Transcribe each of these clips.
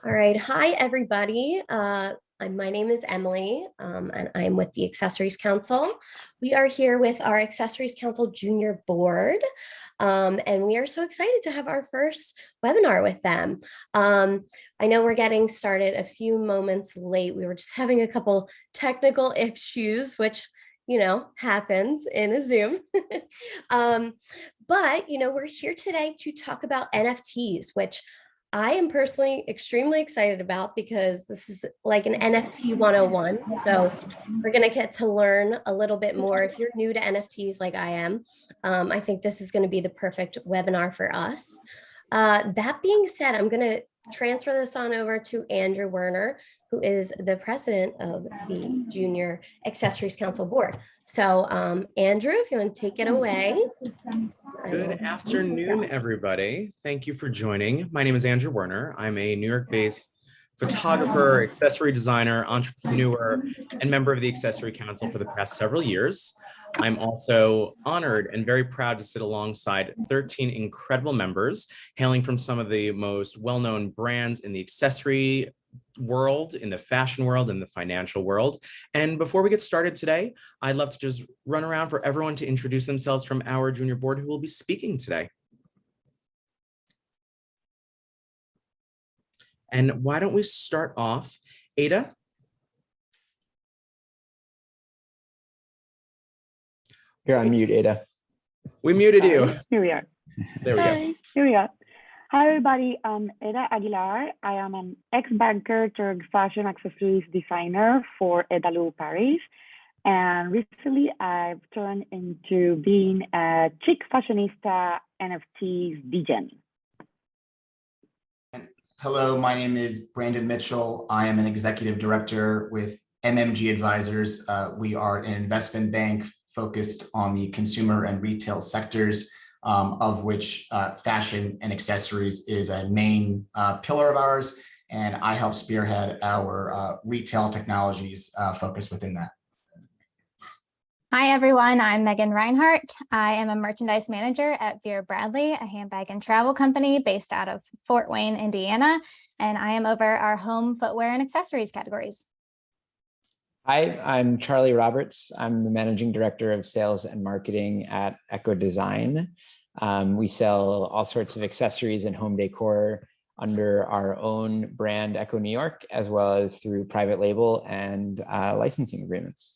All right. Hi, everybody. My name is Emily, and I'm with the Accessories Council. We are here with our Accessories Council Junior Board, and we are so excited to have our first webinar with them. I know we're getting started a few moments late. We were just having a couple technical issues, which happens in a Zoom. But we're here today to talk about NFTs, which I am personally extremely excited about because this is like an NFT 101. So we're going to get to learn a little bit more. If you're new to NFTs like I am, I think this is going to be the perfect webinar for us. That being said, I'm going to transfer this on over to Andrew Werner, who is the president of the Junior Accessories Council Board. So Andrew, if you want to take it away. Good afternoon, everybody. Thank you for joining. My name is Andrew Werner. I'm a New York-based photographer, accessory designer, entrepreneur, and member of the Accessory Council for the past several years. I'm also honored and very proud to sit alongside 13 incredible members, hailing from some of the most well-known brands in the accessory world, in the fashion world, in the financial world. And before we get started today, I'd love to just run around for everyone to introduce themselves from our junior board who will be speaking today. And why don't we start off, Ada? You're on mute, Ada. We muted you. Here we are. There we go. Here we are. Hi, everybody. I'm Ada Aguilar. I am an ex-banker turned fashion accessories designer for Edalou Paris. And recently, I've turned into being a chic fashionista NFTs degen. Hello, my name is Brandon Mitchell. I am an executive director with MMG Advisors. We are an investment bank focused on the consumer and retail sectors, of which fashion and accessories is a main pillar of ours. And I help spearhead our retail technologies focus within that. Hi, everyone. I'm Megan Reinhart. I am a merchandise manager at Vera Bradley, a handbag and travel company based out of Fort Wayne, Indiana, and I am over our home, footwear, and accessories categories. Hi, I'm Charlie Roberts. I'm the managing director of sales and marketing at Echo Design. We sell all sorts of accessories and home decor under our own brand, Echo New York, as well as through private label and licensing agreements.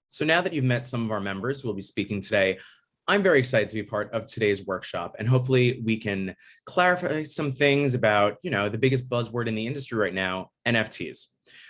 So now that you've met some of our members who will be speaking today, I'm very excited to be part of today's workshop, and hopefully we can clarify some things about, the biggest buzzword in the industry right now, NFTs.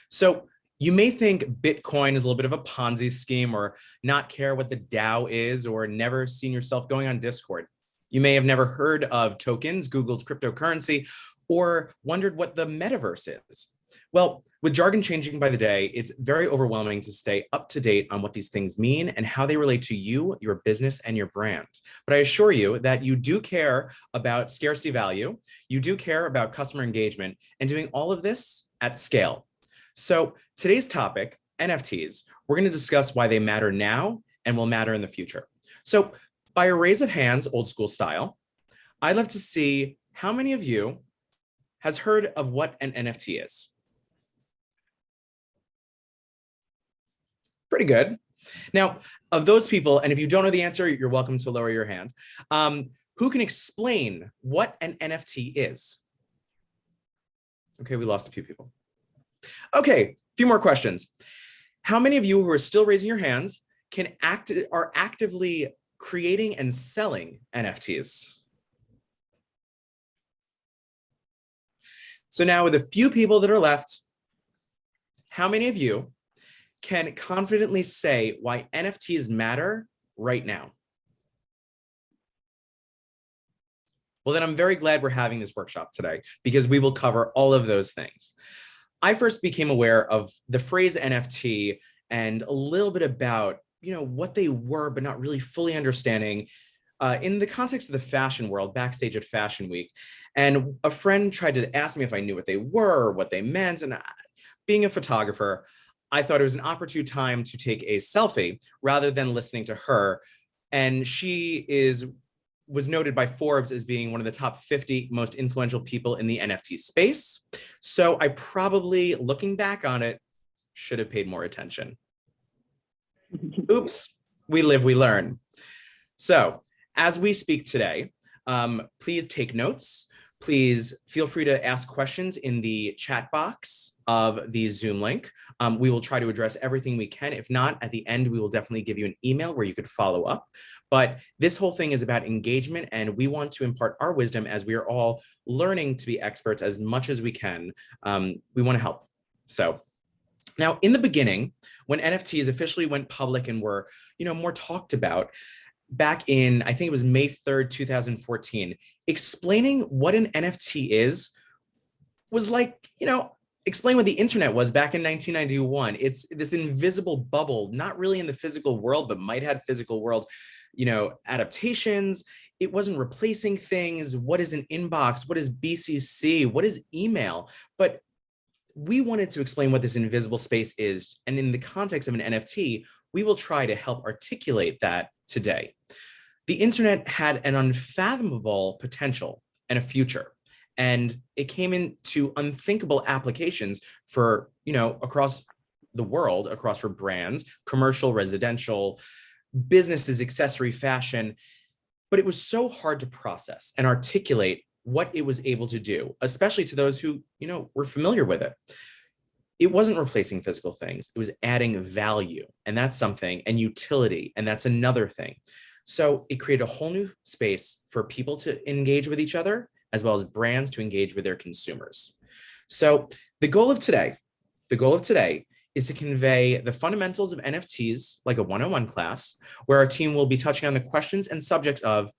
So you may think Bitcoin is a little bit of a Ponzi scheme, or not care what the DAO is, or never seen yourself going on Discord. You may have never heard of tokens, Googled cryptocurrency, or wondered what the Metaverse is. Well, with jargon changing by the day, it's very overwhelming to stay up to date on what these things mean and how they relate to you, your business, and your brand. But I assure you that you do care about scarcity value, you do care about customer engagement, and doing all of this at scale. So today's topic, NFTs, we're going to discuss why they matter now and will matter in the future. So by a raise of hands, old school style, I'd love to see how many of you has heard of what an NFT is. Pretty good. Now, of those people, and if you don't know the answer, you're welcome to lower your hand, who can explain what an NFT is? Okay, we lost a few people. Okay, a few more questions. How many of you who are still raising your hands are actively creating and selling NFTs? So now with a few people that are left, how many of you can confidently say why NFTs matter right now? Well, then I'm very glad we're having this workshop today because we will cover all of those things. I first became aware of the phrase NFT and a little bit about, what they were, but not really fully understanding in the context of the fashion world, backstage at Fashion Week. And a friend tried to ask me if I knew what they were, what they meant. And being a photographer, I thought it was an opportune time to take a selfie rather than listening to her. And she is was noted by Forbes as being one of the top 50 most influential people in the NFT space. So I probably, looking back on it, should have paid more attention. Oops, we live, we learn. So as we speak today, please take notes. Please feel free to ask questions in the chat box of the Zoom link. We will try to address everything we can. If not, at the end, we will definitely give you an email where you could follow up. But this whole thing is about engagement, and we want to impart our wisdom as we are all learning to be experts as much as we can. We want to help. So now, in the beginning, when NFTs officially went public and were, more talked about, back in, I think it was May 3rd, 2014, explaining what an NFT is was like, explain what the internet was back in 1991. It's this invisible bubble, not really in the physical world, but might have physical world, adaptations. It wasn't replacing things. What is an inbox? What is BCC? What is email? But we wanted to explain what this invisible space is. And in the context of an NFT, we will try to help articulate that today. The internet had an unfathomable potential and a future, and it came into unthinkable applications for, across the world, across for brands, commercial, residential, businesses, accessory, fashion. But it was so hard to process and articulate what it was able to do, especially to those who, were familiar with it. It wasn't replacing physical things. It was adding value, and that's something, and utility, and that's another thing. So it created a whole new space for people to engage with each other, as well as brands to engage with their consumers. So the goal of today is to convey the fundamentals of NFTs, like a 101 class, where our team will be touching on the questions and subjects of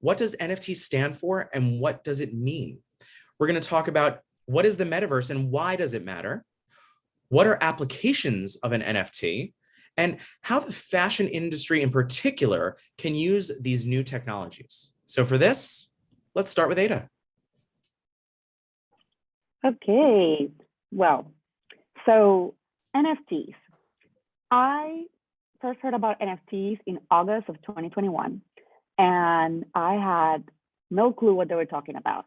what does NFT stand for and what does it mean? We're going to talk about what is the metaverse and why does it matter? What are applications of an NFT? And how the fashion industry in particular can use these new technologies. So for this, let's start with Ada. Okay, well, so NFTs. I first heard about NFTs in August of 2021, and I had no clue what they were talking about.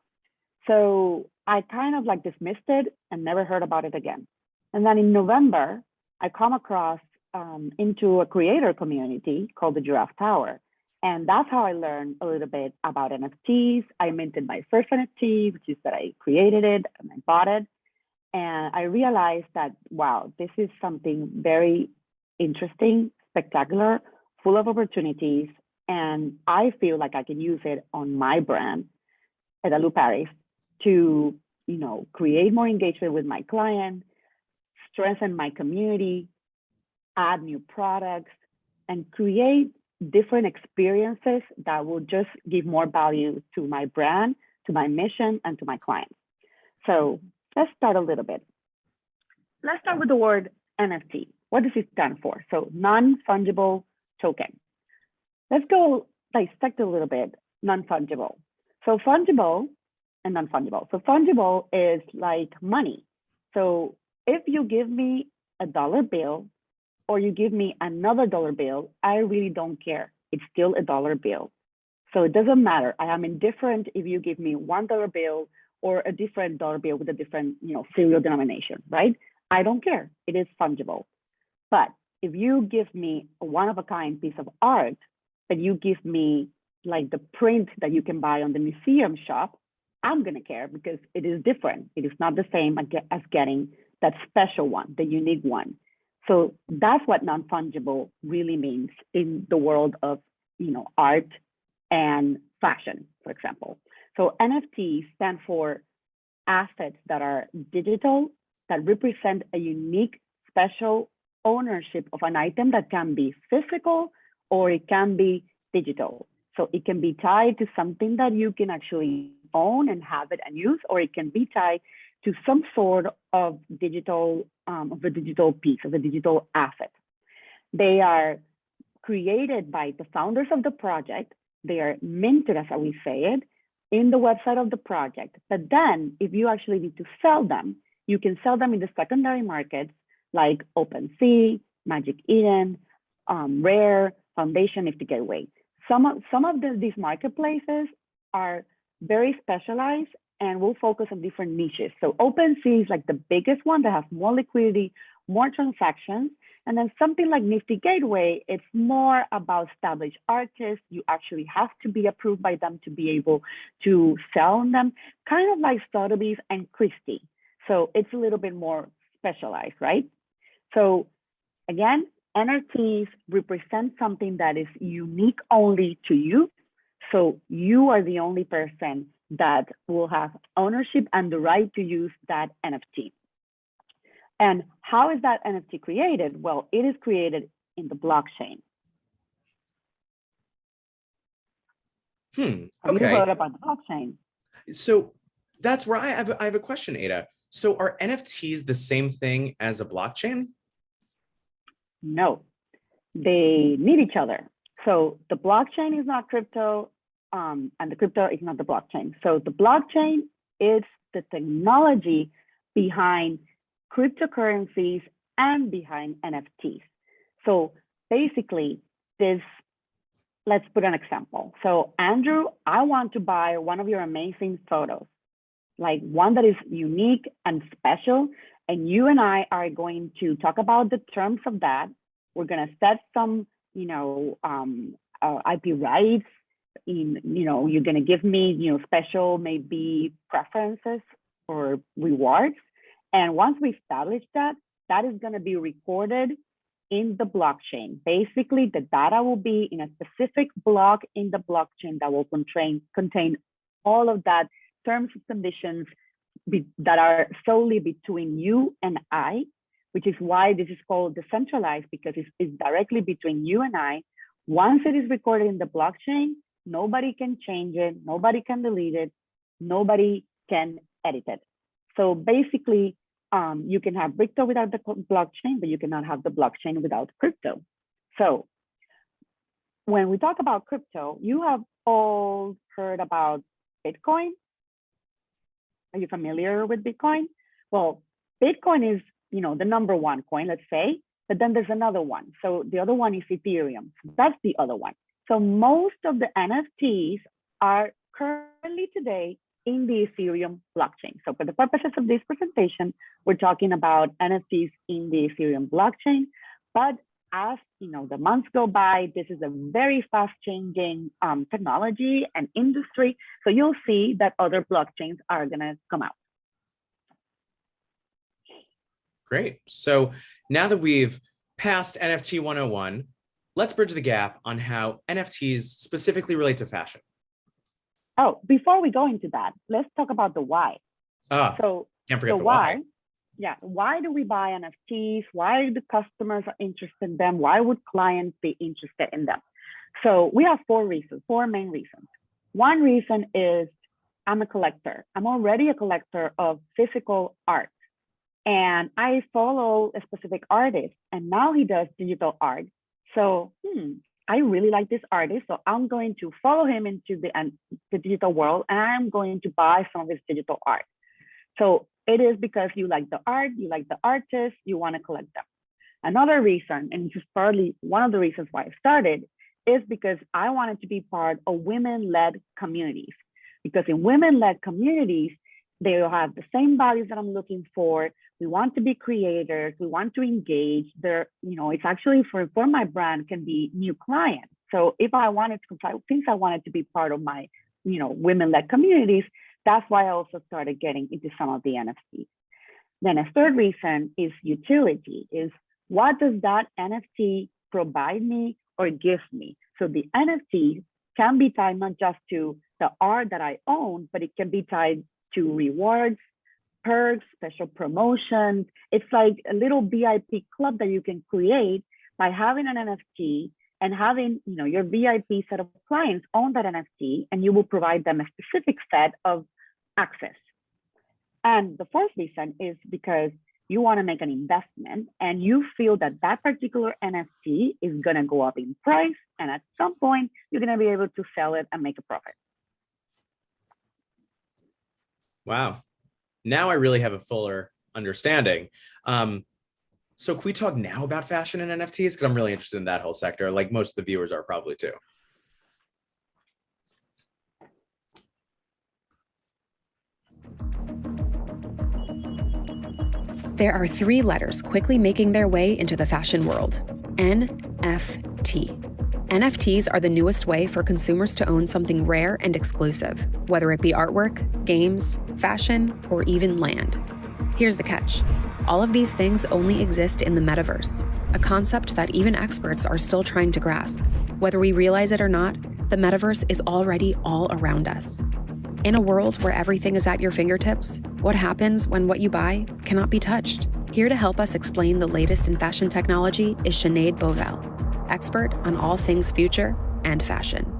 So I kind of dismissed it and never heard about it again. And then in November, I come across into a creator community called the Giraffe Tower. And that's how I learned a little bit about NFTs. I minted my first NFT, which is that I created it and I bought it. And I realized that, wow, this is something very interesting, spectacular, full of opportunities. And I feel like I can use it on my brand, Edalu Paris, to create more engagement with my client, strengthen my community, add new products, and create different experiences that will just give more value to my brand, to my mission, and to my clients. So let's start a little bit. Let's start with the word NFT. What does it stand for? So non-fungible token. Let's go dissect a little bit non-fungible. So fungible and non-fungible. So fungible is like money. So if you give me a dollar bill or you give me another dollar bill, I really don't care. It's still a dollar bill. So it doesn't matter. I am indifferent if you give me $1 bill or a different dollar bill with a different, serial denomination, right? I don't care. It is fungible. But if you give me a one-of-a-kind piece of art, that you give me like the print that you can buy on the museum shop, I'm gonna care because it is different. It is not the same as getting that special one, the unique one. So that's what non-fungible really means in the world of, art and fashion, for example. So NFTs stand for assets that are digital, that represent a unique, special ownership of an item that can be physical or it can be digital. So it can be tied to something that you can actually own and have it and use, or it can be tied to some sort of digital, of a digital piece, of a digital asset. They are created by the founders of the project. They are minted, as we say it, in the website of the project. But then if you actually need to sell them, you can sell them in the secondary markets like OpenSea, Magic Eden, Rare, Foundation, Nifty Gateway. these marketplaces are very specialized and will focus on different niches. So OpenSea is like the biggest one that has more liquidity, more transactions. And then something like Nifty Gateway, it's more about established artists. You actually have to be approved by them to be able to sell on them, kind of like Sotheby's and Christie. So it's a little bit more specialized, right? So again, NFTs represent something that is unique only to you. So you are the only person that will have ownership and the right to use that NFT. And how is that NFT created? Well, it is created in the blockchain. Have you heard about the blockchain? So that's where I have a question, Ada. So are NFTs the same thing as a blockchain? No, they need each other. So the blockchain is not crypto, and the crypto is not the blockchain. So the blockchain is the technology behind cryptocurrencies and behind NFTs. So basically, let's put an example. So Andrew, I want to buy one of your amazing photos, like one that is unique and special. And you and I are going to talk about the terms of that. We're going to set some, IP rights. You're going to give me, special maybe preferences or rewards. And once we establish that, that is going to be recorded in the blockchain. Basically, the data will be in a specific block in the blockchain that will contain all of that terms and conditions that are solely between you and I, which is why this is called decentralized, because it's directly between you and I. Once it is recorded in the blockchain, nobody can change it, nobody can delete it, nobody can edit it. So basically, you can have crypto without the blockchain, but you cannot have the blockchain without crypto. So when we talk about crypto, you have all heard about Bitcoin. Are you familiar with Bitcoin? Well, Bitcoin is, the number one coin, let's say, but then there's another one. So the other one is Ethereum. That's the other one. So most of the NFTs are currently today in the Ethereum blockchain. So for the purposes of this presentation, we're talking about NFTs in the Ethereum blockchain. But as the months go by, this is a very fast changing technology and industry. So you'll see that other blockchains are gonna come out. Great. So now that we've passed NFT 101, let's bridge the gap on how NFTs specifically relate to fashion. Oh, before we go into that, let's talk about the why. So can't forget the why. Yeah, why do we buy NFTs? Why do customers are interested in them? Why would clients be interested in them? So we have four main reasons. One reason is I'm a collector. I'm already a collector of physical art. And I follow a specific artist, and now he does digital art. So I really like this artist, so I'm going to follow him into the digital world, and I'm going to buy some of his digital art. So it is because you like the art, you like the artist, you want to collect them. Another reason, and this is partly one of the reasons why I started, is because I wanted to be part of women-led communities. Because in women-led communities, they will have the same values that I'm looking for. We want to be creators. We want to engage. It's actually for my brand can be new clients. So if I wanted to, since I wanted to be part of my, women-led communities, that's why I also started getting into some of the NFTs. Then a third reason is utility, is what does that NFT provide me or give me? So the NFT can be tied not just to the art that I own, but it can be tied to rewards, perks, special promotions. It's like a little VIP club that you can create by having an NFT and having your VIP set of clients own that NFT, and you will provide them a specific set of access. And the fourth reason is because you want to make an investment and you feel that that particular NFT is going to go up in price, and at some point you're going to be able to sell it and make a profit. Wow. Now I really have a fuller understanding. So can we talk now about fashion and NFTs? Because I'm really interested in that whole sector, like most of the viewers are probably too. There are 3 letters quickly making their way into the fashion world: NFT. NFTs are the newest way for consumers to own something rare and exclusive, whether it be artwork, games, fashion, or even land. Here's the catch. All of these things only exist in the metaverse, a concept that even experts are still trying to grasp. Whether we realize it or not, the metaverse is already all around us. In a world where everything is at your fingertips, what happens when what you buy cannot be touched? Here to help us explain the latest in fashion technology is Sinead Bovell, expert on all things future and fashion.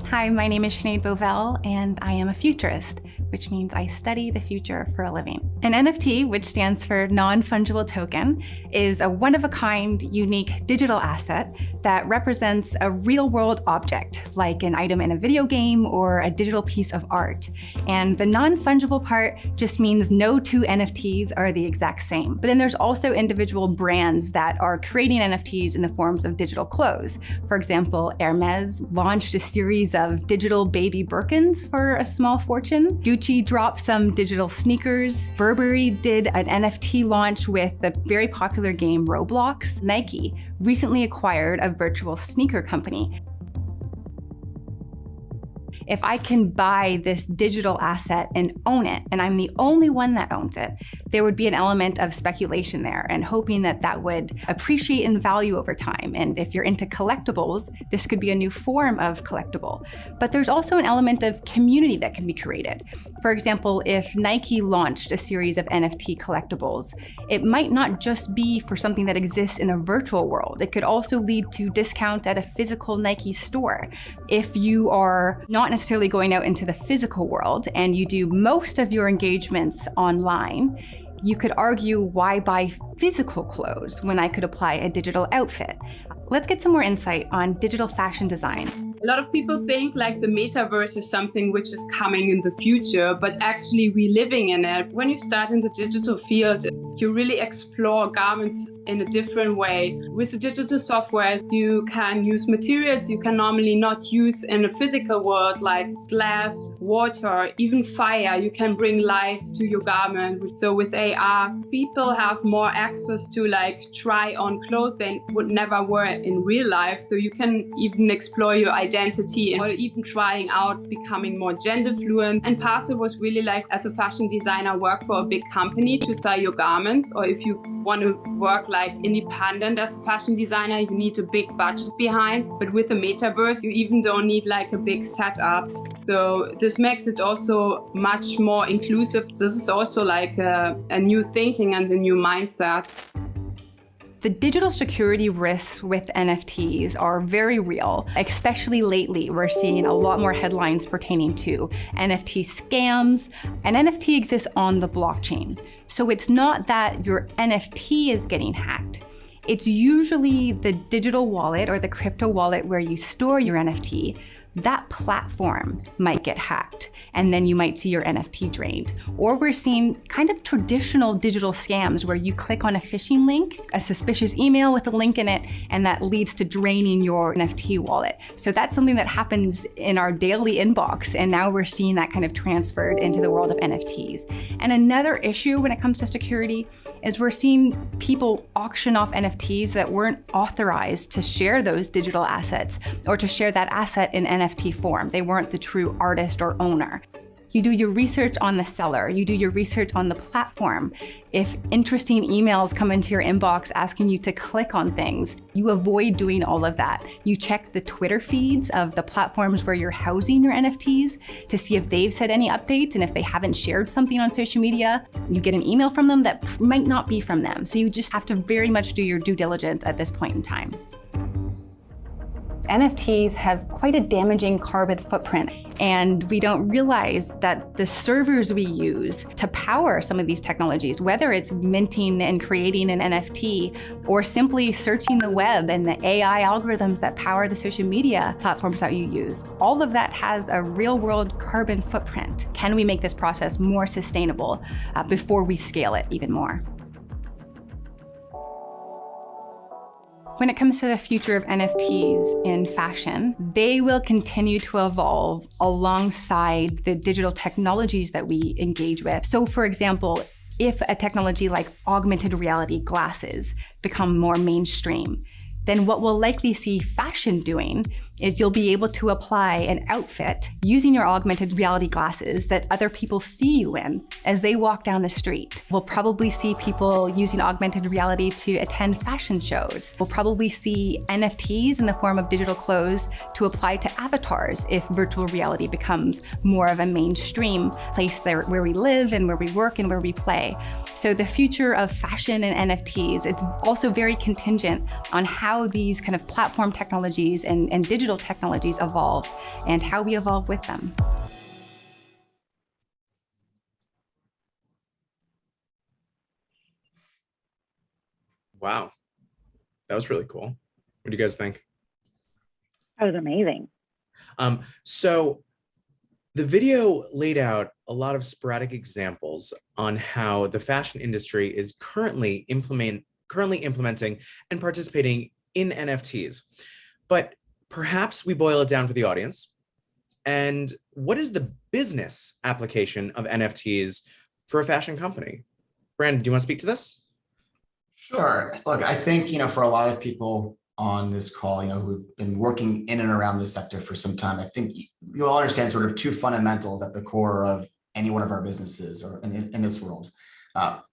Hi, my name is Sinead Bovell, and I am a futurist, which means I study the future for a living. An NFT, which stands for non-fungible token, is a one-of-a-kind, unique digital asset that represents a real-world object, like an item in a video game or a digital piece of art. And the non-fungible part just means no 2 NFTs are the exact same. But then there's also individual brands that are creating NFTs in the forms of digital clothes. For example, Hermes launched a series of digital baby Birkins for a small fortune. Gucci dropped some digital sneakers. Burberry did an NFT launch with the very popular game Roblox. Nike recently acquired a virtual sneaker company. If I can buy this digital asset and own it, and I'm the only one that owns it, there would be an element of speculation there and hoping that that would appreciate in value over time. And if you're into collectibles, this could be a new form of collectible. But there's also an element of community that can be created. For example, if Nike launched a series of NFT collectibles, it might not just be for something that exists in a virtual world. It could also lead to discounts at a physical Nike store. If you are not necessarily going out into the physical world and you do most of your engagements online, you could argue, why buy physical clothes when I could apply a digital outfit? Let's get some more insight on digital fashion design. A lot of people think like the metaverse is something which is coming in the future, but actually we're living in it. When you start in the digital field, you really explore garments in a different way. With the digital software, you can use materials you can normally not use in a physical world, like glass, water, even fire. You can bring light to your garment. So with AR, people have more access to like try on clothes they would never wear in real life. So you can even explore your identity or even trying out becoming more gender fluent. And part of it was really like, as a fashion designer, work for a big company to sell your garments, or if you want to work like independent as a fashion designer, you need a big budget behind. But with the metaverse, you even don't need like a big setup. So this makes it also much more inclusive. This is also like a new thinking and a new mindset. The digital security risks with NFTs are very real, especially lately. We're seeing a lot more headlines pertaining to NFT scams. An NFT exists on the blockchain. So it's not that your NFT is getting hacked. It's usually the digital wallet or the crypto wallet where you store your NFT. That platform might get hacked, and then you might see your NFT drained. Or we're seeing kind of traditional digital scams where you click on a phishing link, a suspicious email with a link in it, and that leads to draining your NFT wallet. So that's something that happens in our daily inbox, and now we're seeing that kind of transferred into the world of NFTs. And another issue when it comes to security is we're seeing people auction off NFTs that weren't authorized to share those digital assets or to share that asset in NFT form. They weren't the true artist or owner. You do your research on the seller, you do your research on the platform. If interesting emails come into your inbox asking you to click on things, you avoid doing all of that. You check the Twitter feeds of the platforms where you're housing your NFTs to see if they've said any updates, and if they haven't shared something on social media, you get an email from them that might not be from them. So you just have to very much do your due diligence at this point in time. NFTs have quite a damaging carbon footprint, and we don't realize that the servers we use to power some of these technologies, whether it's minting and creating an NFT or simply searching the web and the AI algorithms that power the social media platforms that you use, all of that has a real-world carbon footprint. Can we make this process more sustainable before we scale it even more? When it comes to the future of NFTs in fashion, they will continue to evolve alongside the digital technologies that we engage with. So for example, if a technology like augmented reality glasses become more mainstream, then what we'll likely see fashion doing is you'll be able to apply an outfit using your augmented reality glasses that other people see you in as they walk down the street. We'll probably see people using augmented reality to attend fashion shows. We'll probably see NFTs in the form of digital clothes to apply to avatars if virtual reality becomes more of a mainstream place there where we live and where we work and where we play. So the future of fashion and NFTs, it's also very contingent on how these kind of platform technologies and digital technologies evolve and how we evolve with them. Wow, that was really cool. What do you guys think? That was amazing. So the video laid out a lot of sporadic examples on how the fashion industry is currently implementing and participating in NFTs. But perhaps we boil it down for the audience. And what is the business application of NFTs for a fashion company? Brandon, do you want to speak to this? Sure. Look, I think, for a lot of people on this call, who've been working in and around this sector for some time, I think you'll understand sort of two fundamentals at the core of any one of our businesses or in this world.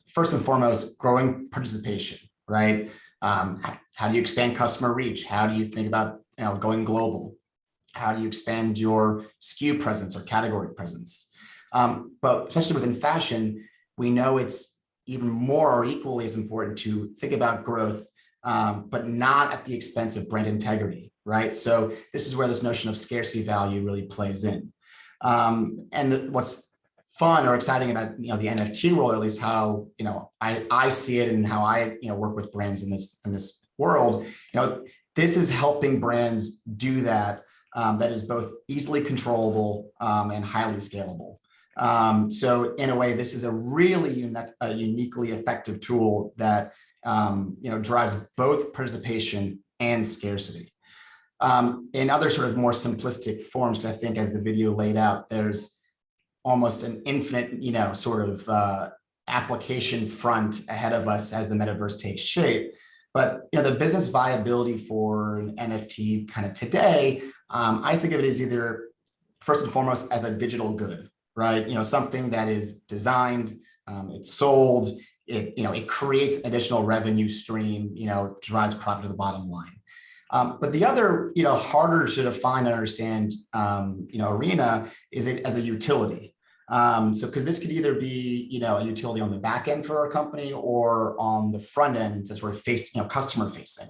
First and foremost, growing participation, right? How do you expand customer reach? How do you think about going global? How do you expand your SKU presence or category presence? But especially within fashion, we know it's even more or equally as important to think about growth, but not at the expense of brand integrity, right? So this is where this notion of scarcity value really plays in. What's fun or exciting about the NFT role, or at least how I see it and how I work with brands in this world, this is helping brands do that. That is both easily controllable and highly scalable. So in a way, this is a really uniquely effective tool that drives both participation and scarcity. In other sort of more simplistic forms, I think, as the video laid out, there's almost an infinite, sort of application front ahead of us as the metaverse takes shape. But the business viability for an NFT kind of today, I think of it as either first and foremost as a digital good, right? Something that is designed, it's sold, it creates additional revenue stream, drives profit to the bottom line. But the other, harder to define and understand, arena is it as a utility. So because this could either be, a utility on the back end for a company or on the front end to sort of face, customer facing.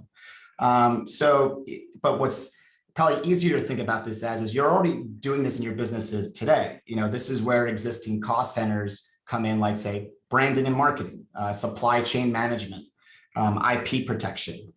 But what's probably easier to think about this as is you're already doing this in your businesses today. This is where existing cost centers come in, like say branding and marketing, supply chain management, IP protection.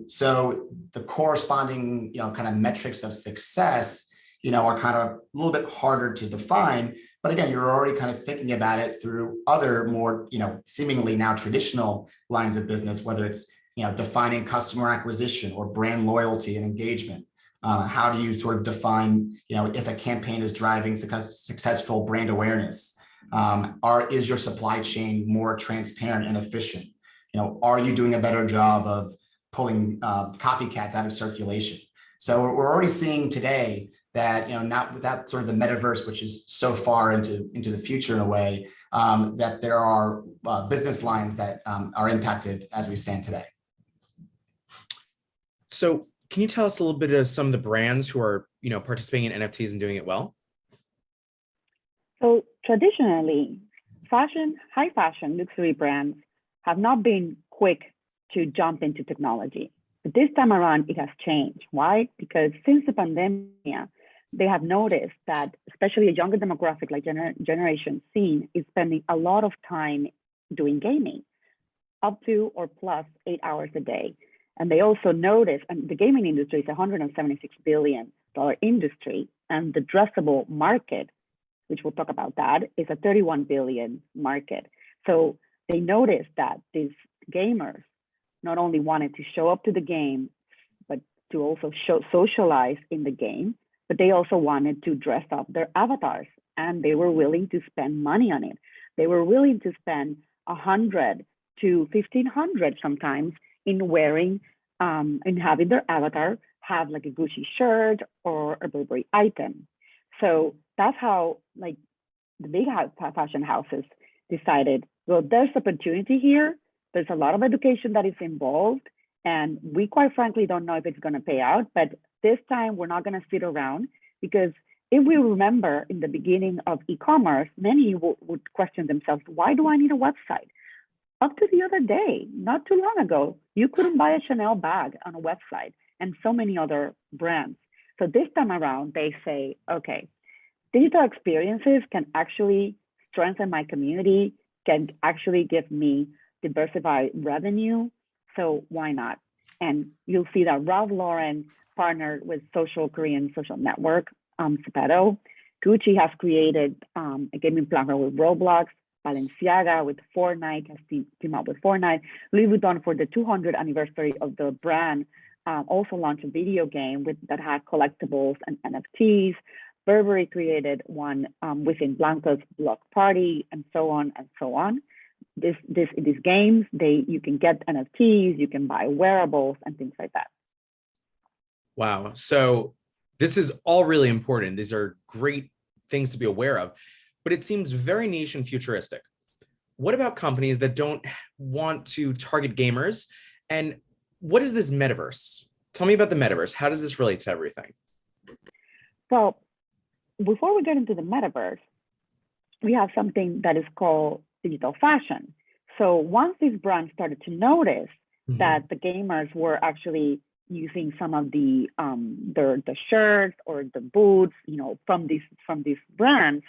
So the corresponding, kind of metrics of success, are kind of a little bit harder to define. But again, you're already kind of thinking about it through other more, seemingly now traditional lines of business, whether it's, defining customer acquisition or brand loyalty and engagement. How do you sort of define, if a campaign is driving successful brand awareness? Is your supply chain more transparent and efficient? Are you doing a better job of pulling copycats out of circulation? So we're already seeing today that, not without sort of the metaverse, which is so far into the future in a way, that there are business lines that are impacted as we stand today. So can you tell us a little bit of some of the brands who are, participating in NFTs and doing it well? So traditionally, high fashion luxury brands have not been quick to jump into technology. But this time around, it has changed. Why? Because since the pandemic, they have noticed that especially a younger demographic like Generation Z is spending a lot of time doing gaming, up to or plus 8 hours a day. And they also notice, and the gaming industry is a $176 billion industry, and the addressable market, which we'll talk about that, is a $31 billion market. So they noticed that these gamers not only wanted to show up to the game, but to also socialize in the game, but they also wanted to dress up their avatars, and they were willing to spend money on it. They were willing to spend 100 to 1,500 sometimes in wearing and having their avatar have like a Gucci shirt or a Burberry item. So that's how like the big fashion houses decided, well, there's opportunity here. There's a lot of education that is involved. And we quite frankly don't know if it's going to pay out. But this time we're not going to sit around, because if we remember in the beginning of e-commerce, many would question themselves, why do I need a website? Up to the other day, not too long ago, you couldn't buy a Chanel bag on a website, and so many other brands. So this time around, they say, okay, digital experiences can actually strengthen my community, can actually give me diversified revenue. So why not? And you'll see that Ralph Lauren partnered with Korean social network, Zepeto. Gucci has created a gaming platform with Roblox. Balenciaga with Fortnite has teamed up with Fortnite. Louis Vuitton, for the 200th anniversary of the brand, also launched a video game that had collectibles and NFTs. Burberry created one within Blanca's block party, and so on and so on. These games, you can get NFTs, you can buy wearables and things like that. Wow. So this is all really important. These are great things to be aware of, but it seems very niche and futuristic. What about companies that don't want to target gamers? And what is this metaverse? Tell me about the metaverse. How does this relate to everything? So before we get into the metaverse, we have something that is called digital fashion. So once these brands started to notice that the gamers were actually using some of the shirts or the boots, from these brands,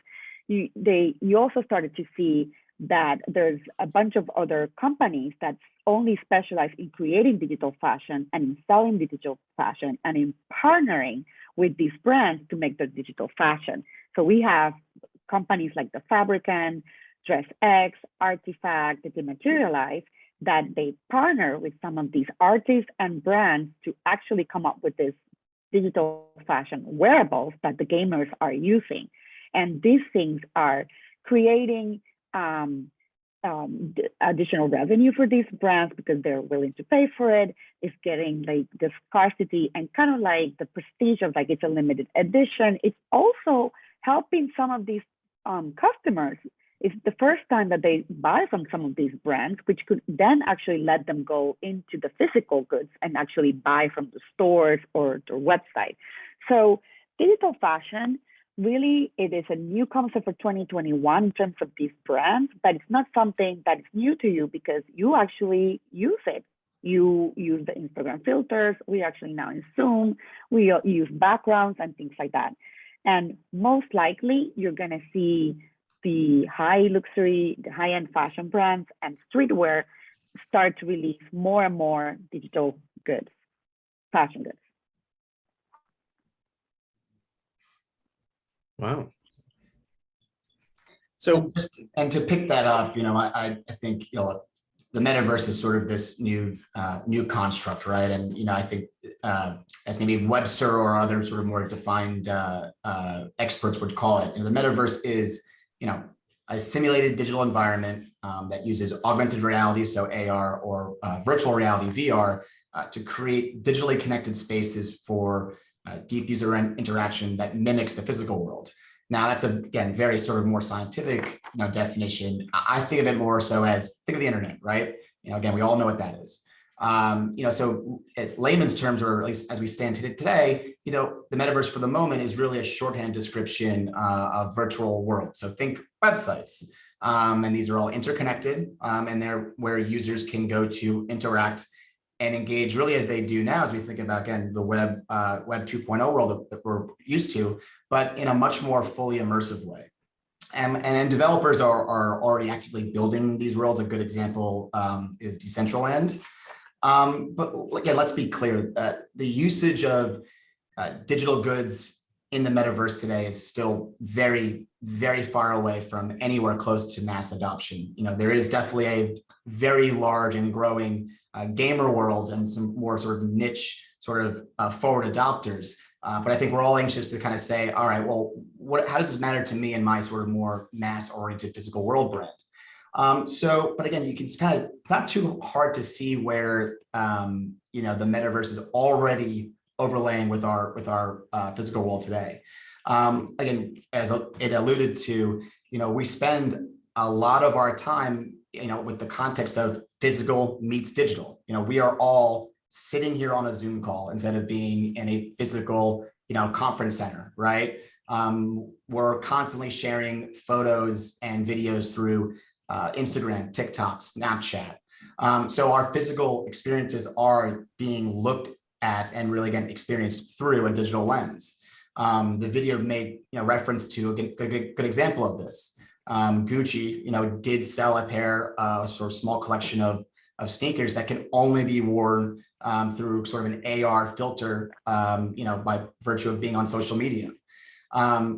you also started to see that there's a bunch of other companies that only specialize in creating digital fashion and in selling digital fashion and in partnering with these brands to make their digital fashion. So we have companies like The Fabricant, DressX, Artifact, Dematerialize, that they partner with some of these artists and brands to actually come up with this digital fashion wearables that the gamers are using. And these things are creating additional revenue for these brands because they're willing to pay for it. It's getting like the scarcity and kind of like the prestige of like it's a limited edition. It's also helping some of these customers. It's the first time that they buy from some of these brands, which could then actually let them go into the physical goods and actually buy from the stores or their website. So digital fashion, really, it is a new concept for 2021 in terms of these brands, but it's not something that is new to you because you actually use it. You use the Instagram filters. We actually now in Zoom, we use backgrounds and things like that. And most likely, you're going to see the high luxury, the high-end fashion brands and streetwear start to release more and more digital goods, fashion goods. Wow. So, and to pick that up, I think, the metaverse is sort of this new construct, right? And, I think as maybe Webster or other sort of more defined experts would call it, the metaverse is, a simulated digital environment that uses augmented reality, so AR, or virtual reality, VR, to create digitally connected spaces for deep user interaction that mimics the physical world. Now, that's again very sort of more scientific definition. I think of it more so as, think of the internet, right? Again, we all know what that is. So at layman's terms, or at least as we stand today, the metaverse for the moment is really a shorthand description of virtual world. So think websites, and these are all interconnected, and they're where users can go to interact and engage really as they do now, as we think about, again, the web 2.0 world that we're used to, but in a much more fully immersive way. And developers are already actively building these worlds. A good example is Decentraland. But again, let's be clear, the usage of digital goods in the metaverse today is still very, very far away from anywhere close to mass adoption. There is definitely a very large and growing gamer world and some more sort of niche sort of forward adopters. But I think we're all anxious to kind of say, all right, well, how does this matter to me and my sort of more mass-oriented physical world brand? But again, you can kind of, it's not too hard to see where, you know, the metaverse is already overlaying with our physical world today. Again, as it alluded to, you know, we spend a lot of our time, you know, with the context of physical meets digital. You know, we are all sitting here on a Zoom call instead of being in a physical, you know, conference center, right? We're constantly sharing photos and videos through Instagram, TikTok, Snapchat. So our physical experiences are being looked at and really, again, experienced through a digital lens. The video made, you know, reference to a good example of this. Gucci, you know, did sell a pair of sort of small collection of sneakers that can only be worn through sort of an AR filter, you know, by virtue of being on social media.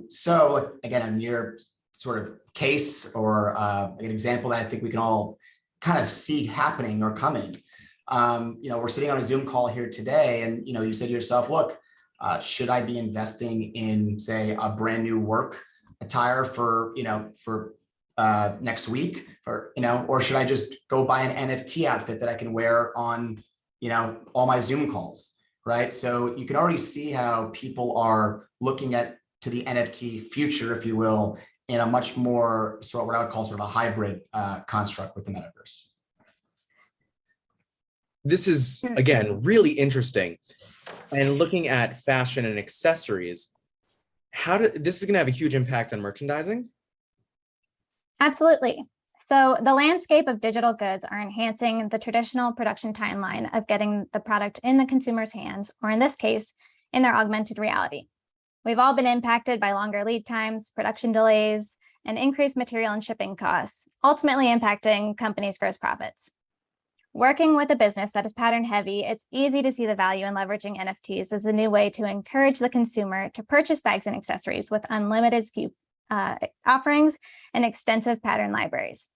So again, a near sort of case or an example that I think we can all kind of see happening or coming. You know, we're sitting on a Zoom call here today, and you know, you said to yourself, look, should I be investing in, say, a brand new work attire for, you know, for next week, for, you know, or should I just go buy an NFT outfit that I can wear on, you know, all my Zoom calls, right? So you can already see how people are looking to the NFT future, if you will, in a much more sort of what I would call sort of a hybrid construct with the metaverse. This is, again, really interesting. And looking at fashion and accessories, this is going to have a huge impact on merchandising? Absolutely. So the landscape of digital goods are enhancing the traditional production timeline of getting the product in the consumer's hands, or in this case, in their augmented reality. We've all been impacted by longer lead times, production delays, and increased material and shipping costs, ultimately impacting companies' gross profits. Working with a business that is pattern heavy, it's easy to see the value in leveraging NFTs as a new way to encourage the consumer to purchase bags and accessories with unlimited SKU offerings and extensive pattern libraries.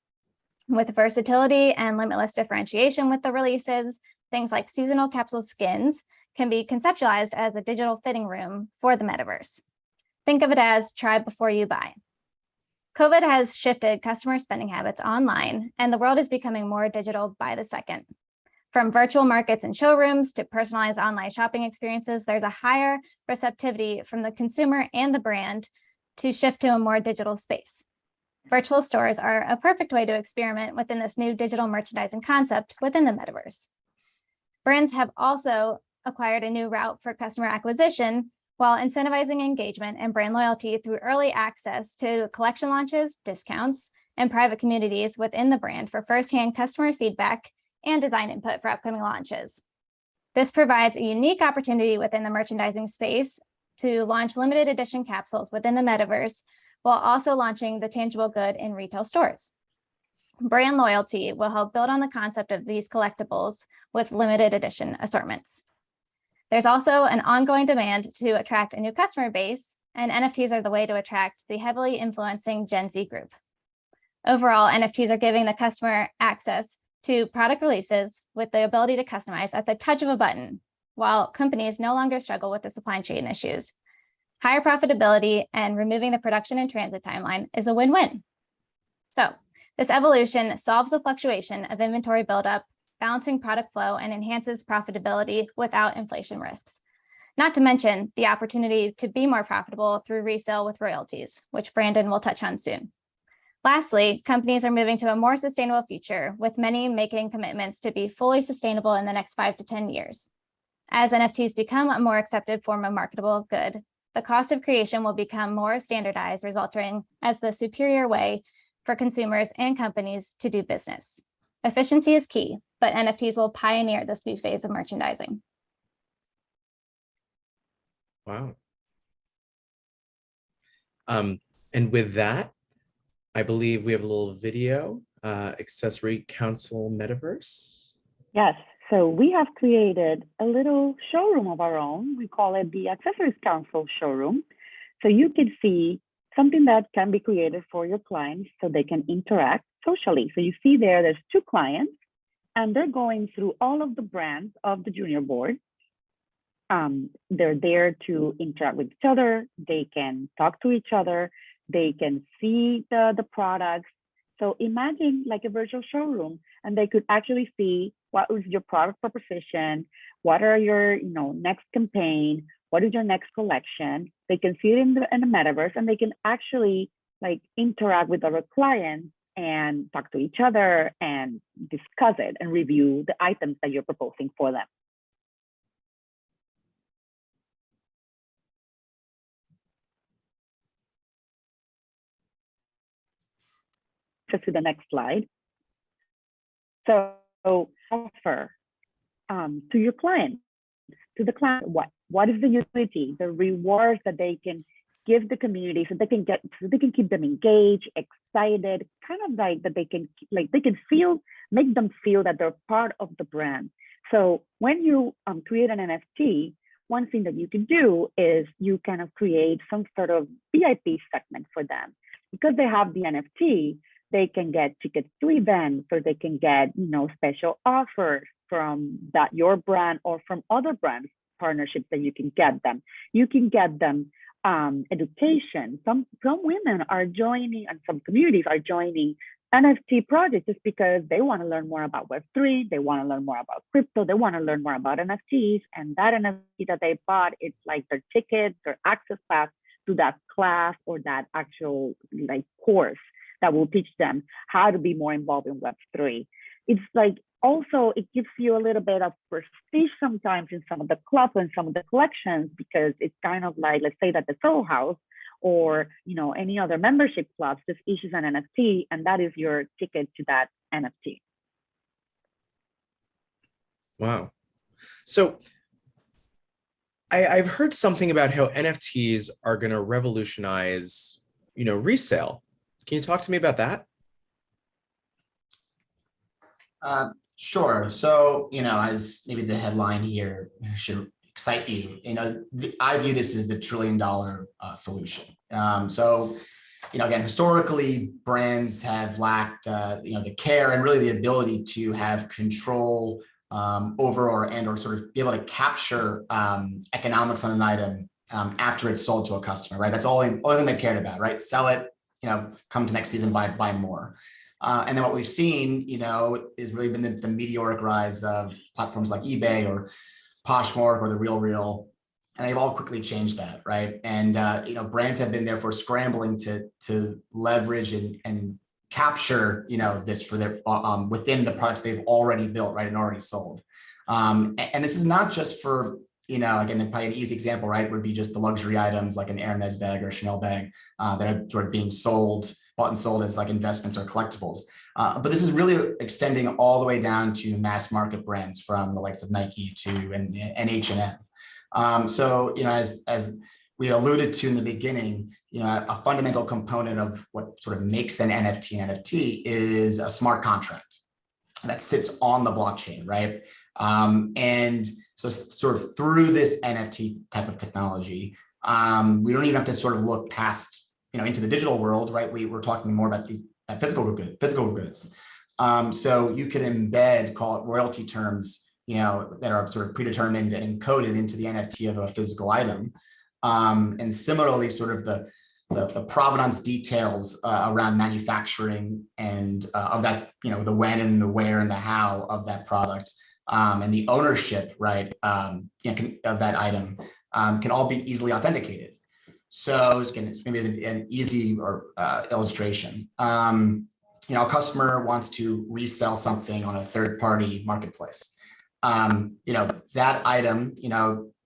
With versatility and limitless differentiation with the releases, things like seasonal capsule skins can be conceptualized as a digital fitting room for the metaverse. Think of it as try before you buy. COVID has shifted customer spending habits online, and the world is becoming more digital by the second. From virtual markets and showrooms to personalized online shopping experiences, there's a higher receptivity from the consumer and the brand to shift to a more digital space. Virtual stores are a perfect way to experiment within this new digital merchandising concept within the metaverse. Brands have also acquired a new route for customer acquisition while incentivizing engagement and brand loyalty through early access to collection launches, discounts, and private communities within the brand for firsthand customer feedback and design input for upcoming launches. This provides a unique opportunity within the merchandising space to launch limited edition capsules within the metaverse while also launching the tangible good in retail stores. Brand loyalty will help build on the concept of these collectibles with limited edition assortments. There's also an ongoing demand to attract a new customer base, and NFTs are the way to attract the heavily influencing Gen Z group. Overall, NFTs are giving the customer access to product releases with the ability to customize at the touch of a button, while companies no longer struggle with the supply chain issues. Higher profitability and removing the production and transit timeline is a win-win. So this evolution solves the fluctuation of inventory buildup, balancing product flow, and enhances profitability without inflation risks. Not to mention the opportunity to be more profitable through resale with royalties, which Brandon will touch on soon. Lastly, companies are moving to a more sustainable future, with many making commitments to be fully sustainable in the next 5 to 10 years. As NFTs become a more accepted form of marketable good, the cost of creation will become more standardized, resulting as the superior way for consumers and companies to do business. Efficiency is key, but NFTs will pioneer this new phase of merchandising. Wow. And with that, I believe we have a little video, Accessory Council Metaverse. Yes, so we have created a little showroom of our own. We call it the Accessories Council Showroom. So you can see something that can be created for your clients so they can interact socially. So you see there's 2 clients, and they're going through all of the brands of the junior board. They're there to interact with each other. They can talk to each other. They can see the products. So imagine like a virtual showroom, and they could actually see what is your product proposition, what are your next campaign, what is your next collection. They can see it in the metaverse, and they can actually like interact with our clients and talk to each other and discuss it and review the items that you're proposing for them. To the next slide. So offer to your client, to the client, what is the utility, the rewards that they can give the community so they can keep them engaged, excited, kind of like that they can make them feel that they're part of the brand. So when you create an NFT, one thing that you can do is you kind of create some sort of VIP segment for them. Because they have the NFT, they can get tickets to events, or they can get special offers from your brand or from other brands partnerships that you can get them. You can get them education. Some women are joining, and some communities are joining NFT projects just because they want to learn more about Web3, they want to learn more about crypto, they want to learn more about NFTs, and that NFT that they bought, it's like their ticket, their access pass to that class or that actual like course that will teach them how to be more involved in Web3. It's like also it gives you a little bit of prestige sometimes in some of the clubs and some of the collections, because it's kind of like, let's say that the Soho House or any other membership clubs just issues an NFT, and that is your ticket to that NFT. Wow. So I've heard something about how NFTs are going to revolutionize, resale. Can you talk to me about that? Sure. So, as maybe the headline here should excite you, I view this as the $1 trillion solution. So, again, historically, brands have lacked, the care and really the ability to have control over or sort of be able to capture economics on an item after it's sold to a customer, right? That's all thing they cared about, right? Sell it, come to next season, buy more. And then what we've seen, is really been the meteoric rise of platforms like eBay or Poshmark or the RealReal, and they've all quickly changed that, right? And brands have been therefore scrambling to leverage and capture, this for their within the products they've already built, right, and already sold. And this is not just for, again, probably an easy example, right, would be just the luxury items like an Hermes bag or a Chanel bag that are sort of being bought and sold as like investments or collectibles. But this is really extending all the way down to mass market brands from the likes of Nike and H&M. So, as we alluded to in the beginning, a fundamental component of what sort of makes an NFT is a smart contract that sits on the blockchain, right? And so sort of through this NFT type of technology, we don't even have to sort of look past, into the digital world, right? We're talking more about these physical goods. So you can embed, call it royalty terms, that are sort of predetermined and encoded into the NFT of a physical item. And similarly, sort of the provenance details around manufacturing and of that, the when and the where and the how of that product, and the ownership, right, of that item can all be easily authenticated. So again, maybe as an easy illustration, a customer wants to resell something on a third-party marketplace. That item,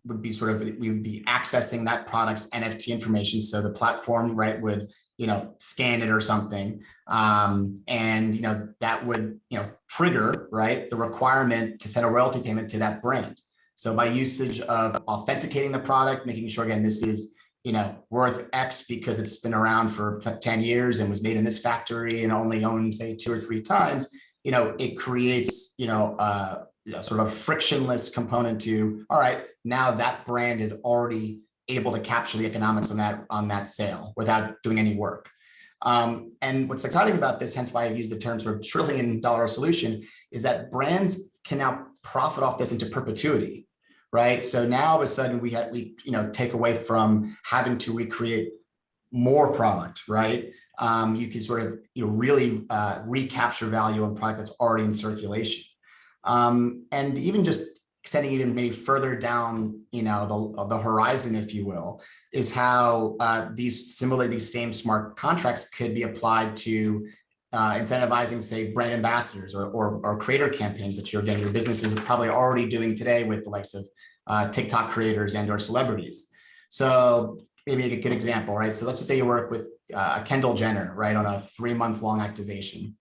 would be we would be accessing that product's NFT information. So the platform, right, would, scan it or something. And, that would, trigger, right, the requirement to send a royalty payment to that brand. So by usage of authenticating the product, making sure, again, this is, worth X because it's been around for 10 years and was made in this factory and only owned, say, 2 or 3 times, it creates, sort of a frictionless component to, all right, now that brand is already able to capture the economics on that sale without doing any work. And what's exciting about this, hence why I use the term sort of $1 trillion solution, is that brands can now profit off this into perpetuity, right? So now all of a sudden we take away from having to recreate more product, right? You can sort of really recapture value on product that's already in circulation. And even just extending it even maybe further down, the horizon, if you will, is how these same smart contracts could be applied to incentivizing, say, brand ambassadors or creator campaigns that your businesses are probably already doing today with the likes of TikTok creators and or celebrities. So maybe a good example, right? So let's just say you work with Kendall Jenner, right, on a 3-month-long activation.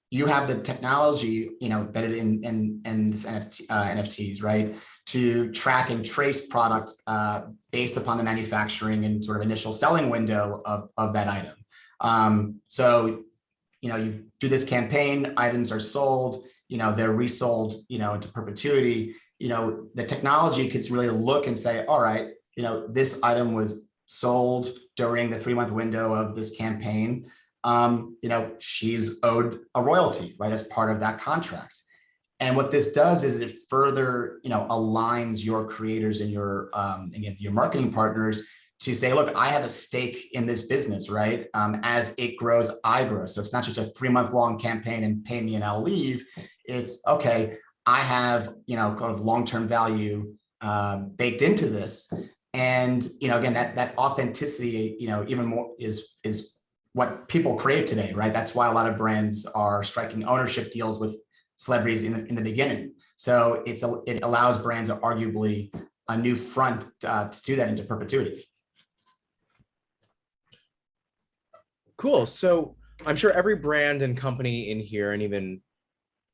You have the technology, embedded in this NFTs, right, to track and trace product based upon the manufacturing and sort of initial selling window of that item. So, you do this campaign, items are sold, they're resold, into perpetuity. The technology could really look and say, all right, this item was sold during the 3-month window of this campaign. She's owed a royalty, right, as part of that contract. And what this does is it further, aligns your creators and your marketing partners to say, look, I have a stake in this business, right? As it grows, I grow. So it's not just a 3-month-long campaign and pay me and I'll leave. It's okay, I have, kind of long-term value baked into this. And, again, that authenticity, even more is what people crave today, right? That's why a lot of brands are striking ownership deals with celebrities in the beginning. So it allows brands arguably a new front to do that into perpetuity. Cool. So I'm sure every brand and company in here, and even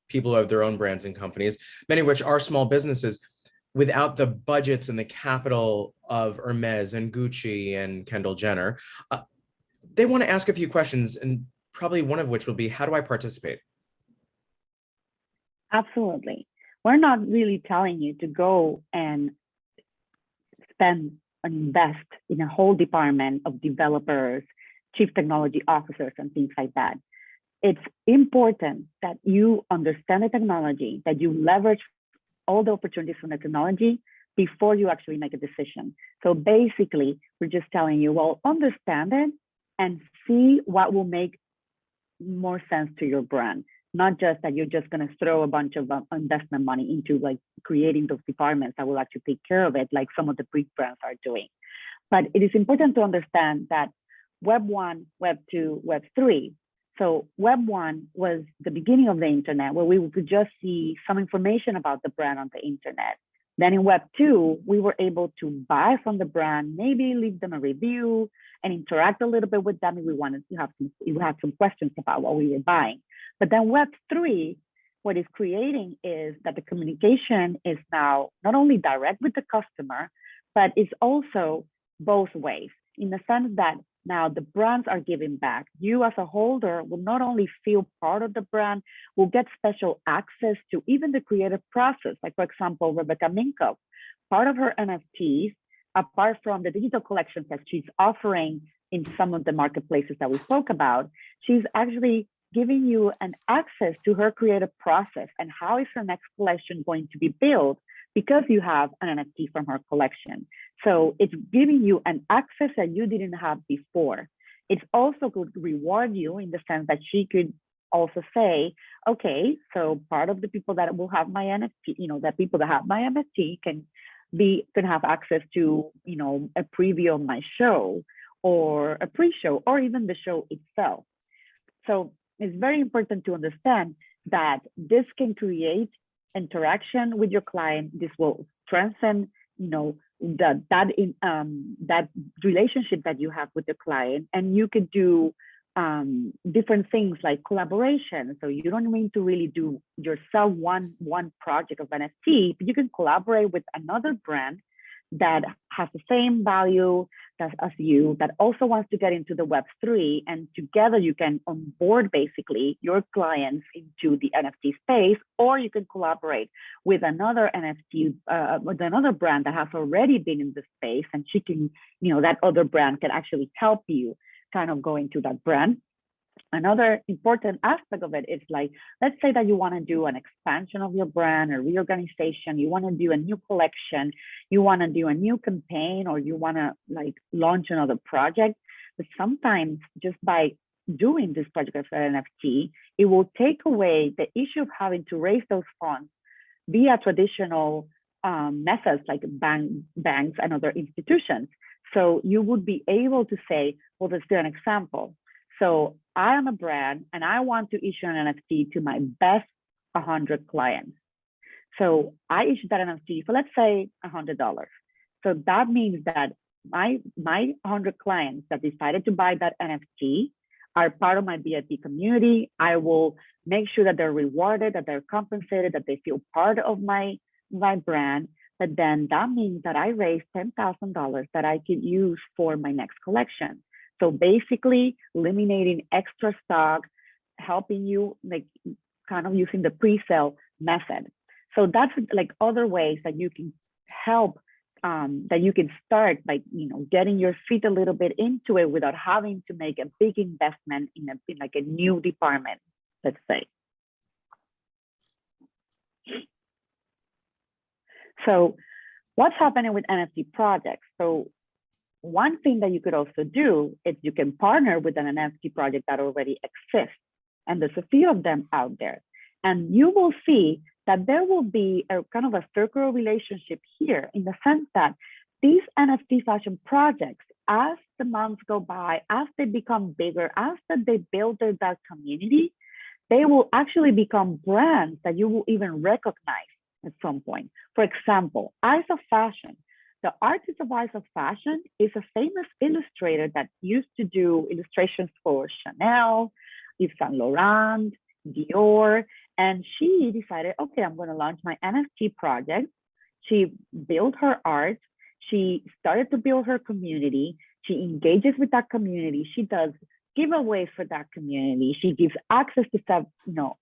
people who have their own brands and companies, many of which are small businesses, without the budgets and the capital of Hermes and Gucci and Kendall Jenner, they want to ask a few questions, and probably one of which will be, how do I participate? Absolutely. We're not really telling you to go and spend and invest in a whole department of developers, chief technology officers, and things like that. It's important that you understand the technology, that you leverage all the opportunities from the technology before you actually make a decision. So basically, we're just telling you, well, understand it and see what will make more sense to your brand. Not just that you're just going to throw a bunch of investment money into like creating those departments that will actually take care of it, like some of the big brands are doing. But it is important to understand that Web 1, Web 2, Web 3. So Web 1 was the beginning of the internet, where we could just see some information about the brand on the internet. Then in Web 2, we were able to buy from the brand, maybe leave them a review and interact a little bit with them if we wanted to have some questions about what we were buying. But then Web 3, what it's creating is that the communication is now not only direct with the customer, but it's also both ways, in the sense that now the brands are giving back. You as a holder will not only feel part of the brand, will get special access to even the creative process. Like, for example, Rebecca Minkoff, part of her NFTs, apart from the digital collections that she's offering in some of the marketplaces that we spoke about, she's actually giving you an access to her creative process and how is her next collection going to be built because you have an NFT from her collection. So it's giving you an access that you didn't have before. It's also could reward you in the sense that she could also say, okay, so part of the people that will have my NFT, that people that have my NFT can have access to, a preview of my show or a pre-show or even the show itself. So it's very important to understand that this can create interaction with your client. This will strengthen, that relationship that you have with the client, and you could do different things like collaboration. So you don't need to really do yourself one project of NFT, but you can collaborate with another brand that has the same value as you, that also wants to get into the Web3, and together you can onboard basically your clients into the NFT space, or you can collaborate with another NFT, with another brand that has already been in the space, and she can, that other brand can actually help you kind of go into that brand. Another important aspect of it is like, let's say that you want to do an expansion of your brand, a reorganization, you want to do a new collection, you want to do a new campaign, or you want to like launch another project. But sometimes just by doing this project as an NFT, it will take away the issue of having to raise those funds via traditional methods like banks and other institutions. So you would be able to say, well, let's do an example. So I am a brand and I want to issue an NFT to my best 100 clients. So I issue that NFT for, let's say, $100. So that means that my 100 clients that decided to buy that NFT are part of my VIP community. I will make sure that they're rewarded, that they're compensated, that they feel part of my brand. But then that means that I raised $10,000 that I could use for my next collection. So basically eliminating extra stock, helping you like kind of using the pre-sale method. So that's like other ways that you can help, that you can start by, you know, getting your feet a little bit into it without having to make a big investment in like a new department, let's say. So what's happening with NFT projects? So one thing that you could also do is you can partner with an NFT project that already exists. And there's a few of them out there. And you will see that there will be a kind of a circular relationship here in the sense that these NFT fashion projects, as the months go by, as they become bigger, as they build that community, they will actually become brands that you will even recognize at some point. For example, Eyes of Fashion. The artist of Eyes of Fashion is a famous illustrator that used to do illustrations for Chanel, Yves Saint Laurent, Dior, and she decided, okay, I'm going to launch my NFT project. She built her art. She started to build her community. She engages with that community. She does giveaways for that community. She gives access to stuff, you know,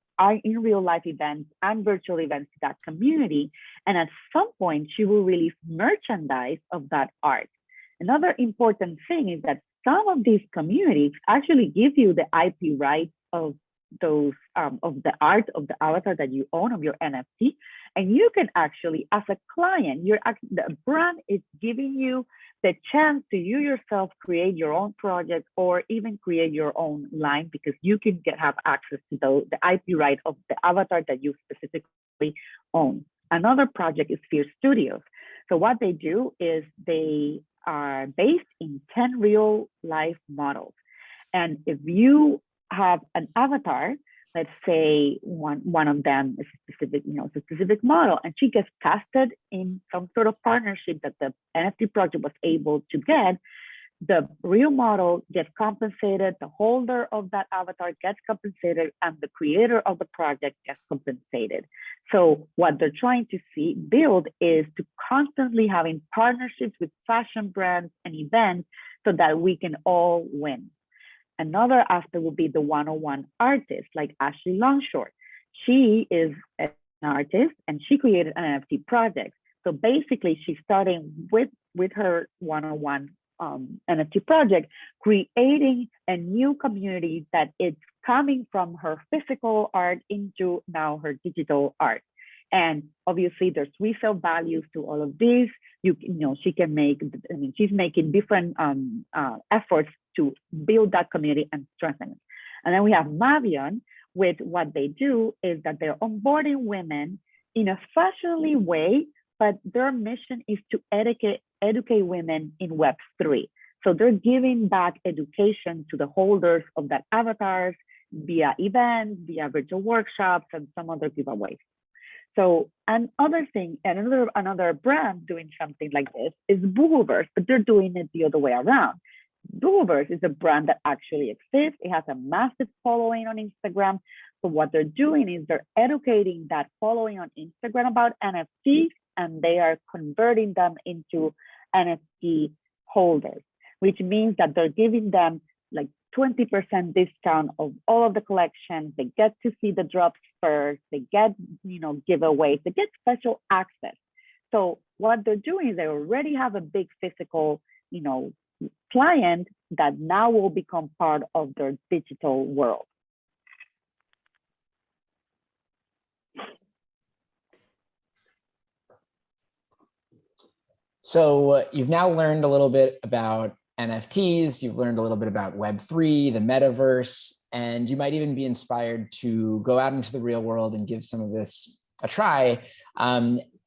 in real life events and virtual events to that community. And at some point, she will release merchandise of that art. Another important thing is that some of these communities actually give you the IP rights of those of the art of the avatar that you own of your NFT, and you can actually, as a client, the brand is giving you the chance to you yourself create your own project or even create your own line, because you can have access to the IP right of the avatar that you specifically own. Another project is Sphere Studios. So what they do is they are based in 10 real life models, and if you have an avatar, let's say one of them is a specific model, and she gets casted in some sort of partnership that the NFT project was able to get, the real model gets compensated, the holder of that avatar gets compensated, and the creator of the project gets compensated. So what they're trying to build is to constantly having partnerships with fashion brands and events so that we can all win. Another aspect would be the one-on-one artist, like Ashley Longshore. She is an artist and she created an NFT project. So basically, she's starting with her one-on-one NFT project, creating a new community that is coming from her physical art into now her digital art. And obviously, there's resale values to all of these. You know, she can make. I mean, she's making different efforts to build that community and strengthen it. And then we have Mavion, with what they do is that they're onboarding women in a fashionably way, but their mission is to educate women in Web3. So they're giving back education to the holders of that avatars via events, via virtual workshops, and some other giveaways. So another brand doing something like this is Boogleverse, but they're doing it the other way around. Boogleverse is a brand that actually exists. It has a massive following on Instagram. So what they're doing is they're educating that following on Instagram about NFTs, and they are converting them into NFT holders, which means that they're giving them like 20% discount of all of the collections. They get to see the drops first. They get, giveaways. They get special access. So what they're doing is they already have a big physical, client that now will become part of their digital world. So you've now learned a little bit about NFTs, you've learned a little bit about Web3, the metaverse, and you might even be inspired to go out into the real world and give some of this a try,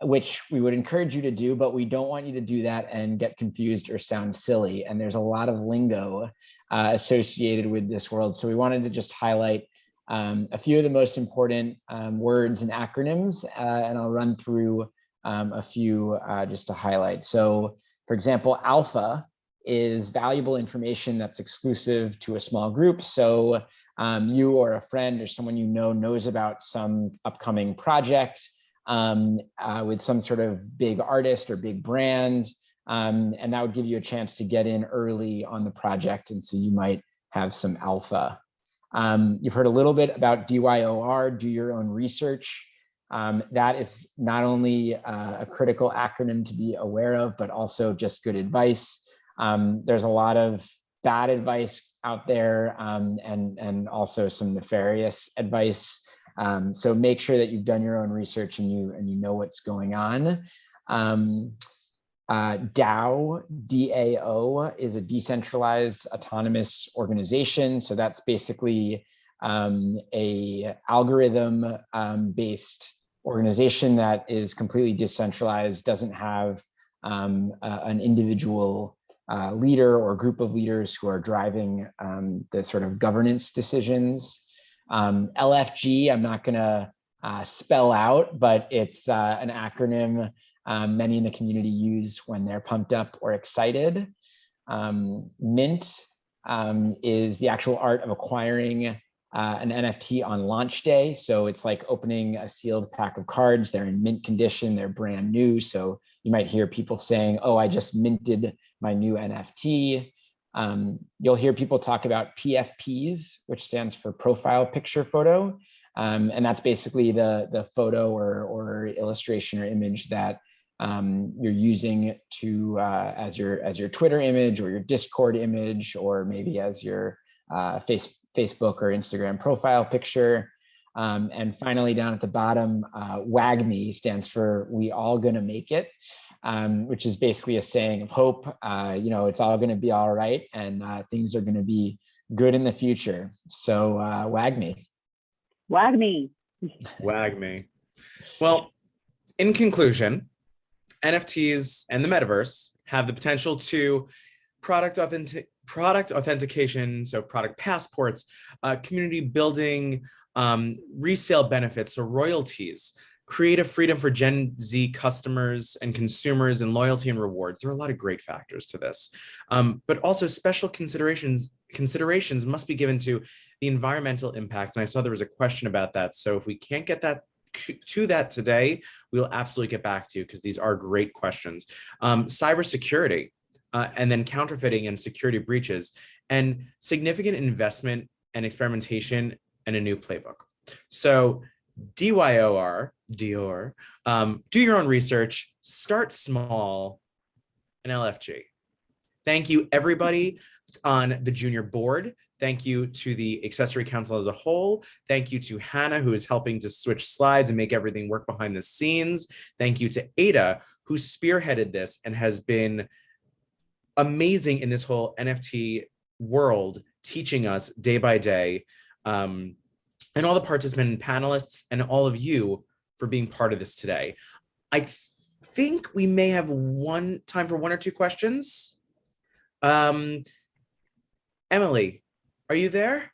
which we would encourage you to do, but we don't want you to do that and get confused or sound silly. And there's a lot of lingo associated with this world. So we wanted to just highlight a few of the most important words and acronyms, and I'll run through a few just to highlight. So for example, alpha is valuable information that's exclusive to a small group. So you or a friend or someone you know knows about some upcoming project with some sort of big artist or big brand, and that would give you a chance to get in early on the project, and so you might have some alpha. You've heard a little bit about DYOR, do your own research. That is not only a critical acronym to be aware of, but also just good advice. There's a lot of bad advice out there, and also some nefarious advice. So make sure that you've done your own research and you know what's going on. DAO, DAO, is a decentralized autonomous organization. So that's basically a algorithm based organization that is completely decentralized, doesn't have an individual leader or group of leaders who are driving the sort of governance decisions. LFG, I'm not going to spell out, but it's an acronym many in the community use when they're pumped up or excited. Mint is the actual art of acquiring an NFT on launch day. So it's like opening a sealed pack of cards. They're in mint condition, they're brand new. So you might hear people saying, oh, I just minted my new NFT. You'll hear people talk about PFPs, which stands for profile picture photo. And that's basically the photo or illustration or image that you're using to as your Twitter image or your Discord image, or maybe as your Facebook or Instagram profile picture. And finally, down at the bottom, WAGME stands for "We All Gonna Make It," which is basically a saying of hope. It's all gonna be all right, and things are gonna be good in the future. So WAGME. WAGME. WAGME. Well, in conclusion, NFTs and the metaverse have the potential to product authentication, so product passports, community building, resale benefits or royalties, creative freedom for Gen Z customers and consumers, and loyalty and rewards. There are a lot of great factors to this, but also special considerations must be given to the environmental impact. And I saw there was a question about that. So if we can't get to that today, we'll absolutely get back to you, because these are great questions. Cybersecurity, and then counterfeiting and security breaches, and significant investment and experimentation and a new playbook. So DYOR, do your own research, start small, and LFG. Thank you, everybody on the junior board. Thank you to the Accessory Council as a whole. Thank you to Hannah, who is helping to switch slides and make everything work behind the scenes. Thank you to Ada, who spearheaded this and has been amazing in this whole NFT world, teaching us day by day. And all the participants and panelists, and all of you for being part of this today. I think we may have time for one or two questions. Emily, are you there?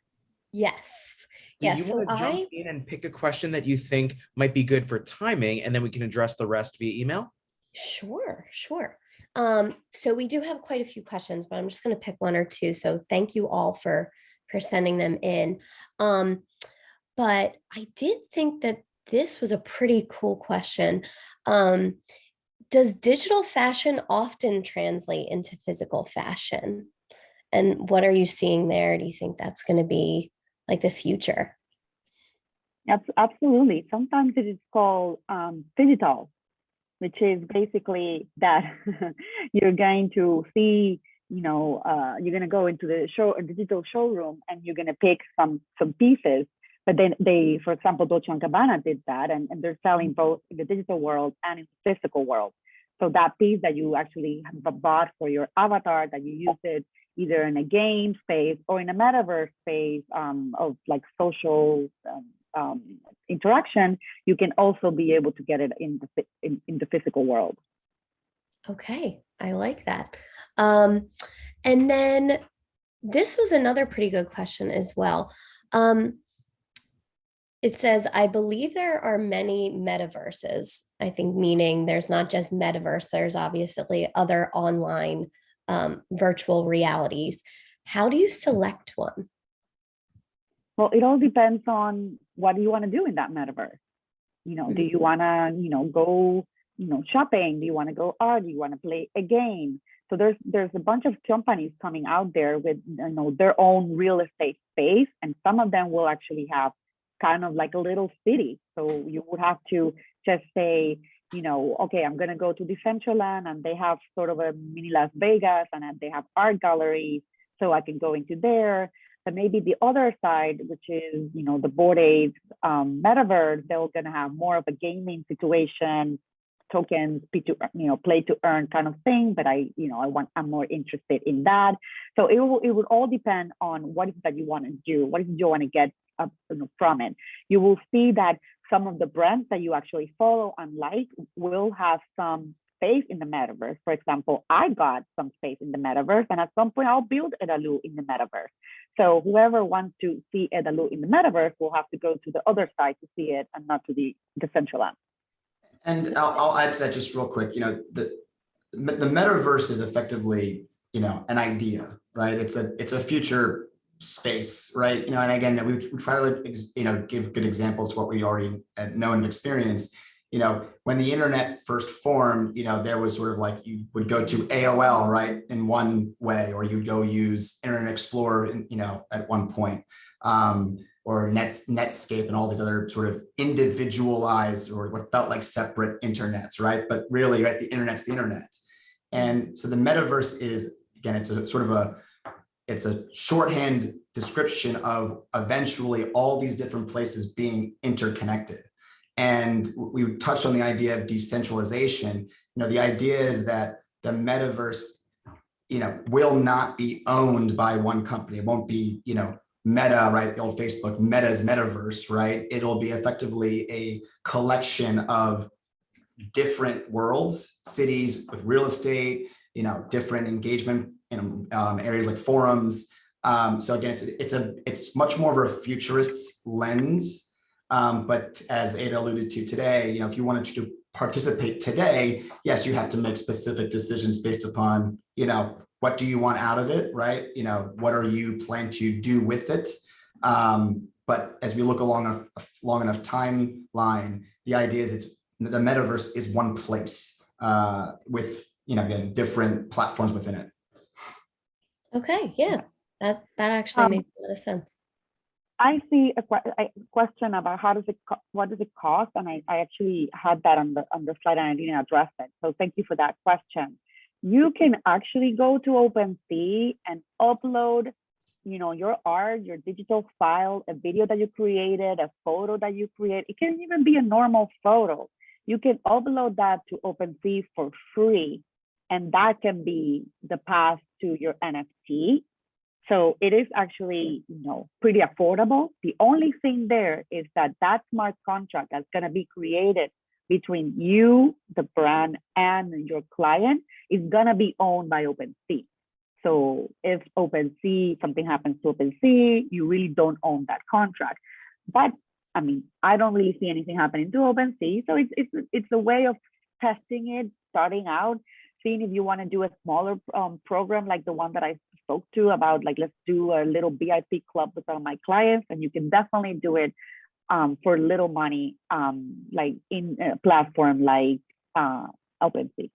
Yes. Do Yes. you So want to jump in and pick a question that you think might be good for timing, and then we can address the rest via email? Sure. So we do have quite a few questions, but I'm just going to pick one or two. So thank you all for sending them in. But I did think that this was a pretty cool question. Does digital fashion often translate into physical fashion? And what are you seeing there? Do you think that's going to be like the future? Absolutely. Sometimes it is called digital, which is basically that you're going to see you're gonna go into the digital showroom and you're gonna pick some pieces. But then they, for example, Dolce & Gabbana did that, and they're selling both in the digital world and in the physical world. So that piece that you actually have bought for your avatar, that you use it either in a game space or in a metaverse space of like social interaction, you can also be able to get it in the physical world. Okay, I like that. And then this was another pretty good question as well. It says, I believe there are many metaverses. I think meaning there's not just metaverse, there's obviously other online virtual realities. How do you select one? Well, it all depends on what you want to do in that metaverse. Do you want to, go, shopping? Do you want to go art? Do you want to play a game? So there's a bunch of companies coming out there with, their own real estate space, and some of them will actually have kind of like a little city. So you would have to just say, okay, I'm going to go to Decentraland, and they have sort of a mini Las Vegas, and they have art galleries, so I can go into there. But maybe the other side, which is, the Bored Apes metaverse, they're going to have more of a gaming situation, tokens, play to earn kind of thing. But I'm more interested in that. So it would all depend on what is that you want to do, what is it you want to get from it. You will see that some of the brands that you actually follow and like will have some space in the metaverse. For example, I got some space in the metaverse, and at some point I'll build Edalu in the metaverse. So whoever wants to see Edalu in the metaverse will have to go to the other side to see it, and not to the Decentraland. And I'll add to that just real quick. The metaverse is effectively, an idea, right? It's a future space, right? And again, we try to, give good examples of what we already know and experienced. When the internet first formed, there was sort of like, you would go to AOL, right, in one way, or you'd go use Internet Explorer, at one point, or Netscape and all these other sort of individualized or what felt like separate internets, right? But really, right, the internet's the internet. And so the metaverse is, again, it's a sort of it's a shorthand description of eventually all these different places being interconnected. And we touched on the idea of decentralization. The idea is that the metaverse, will not be owned by one company. It won't be, Meta, right? The old Facebook, Meta's metaverse, right? It'll be effectively a collection of different worlds, cities with real estate, different engagement in areas like forums. So again, it's much more of a futurist lens. But as Ada alluded to today, if you wanted to participate today, yes, you have to make specific decisions based upon, what do you want out of it, right? What are you planning to do with it? But as we look along a long enough timeline, the idea is the metaverse is one place with, again, different platforms within it. Okay, yeah, that actually makes a lot of sense. I see a question about what does it cost, and I actually had that on the slide and I didn't address it. So thank you for that question. You can actually go to OpenSea and upload, your art, your digital file, a video that you created, a photo that you create. It can even be a normal photo. You can upload that to OpenSea for free, and that can be the path to your NFT. So it is actually, pretty affordable. The only thing there is that smart contract that's going to be created between you, the brand, and your client is going to be owned by OpenSea. So if something happens to OpenSea, you really don't own that contract. But I don't really see anything happening to OpenSea. So it's a way of testing it, starting out, seeing if you want to do a smaller program like the one that I spoke to about, like, let's do a little VIP club with all my clients, and you can definitely do it for little money, like in a platform like OpenSea.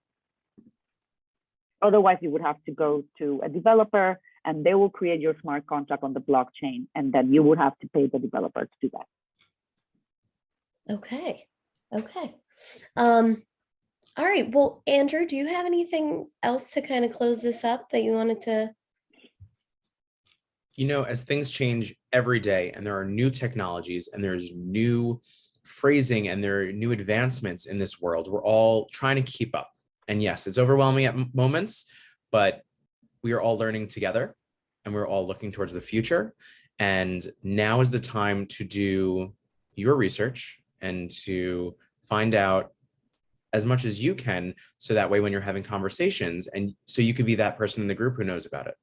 Otherwise, you would have to go to a developer, and they will create your smart contract on the blockchain, and then you would have to pay the developer to do that. Okay. All right. Well, Andrew, do you have anything else to kind of close this up that you wanted to? You know, as things change every day and there are new technologies and there's new phrasing and there are new advancements in this world, we're all trying to keep up. And yes, it's overwhelming at moments, but we are all learning together and we're all looking towards the future. And now is the time to do your research and to find out as much as you can, so that way when you're having conversations, and so you could be that person in the group who knows about it.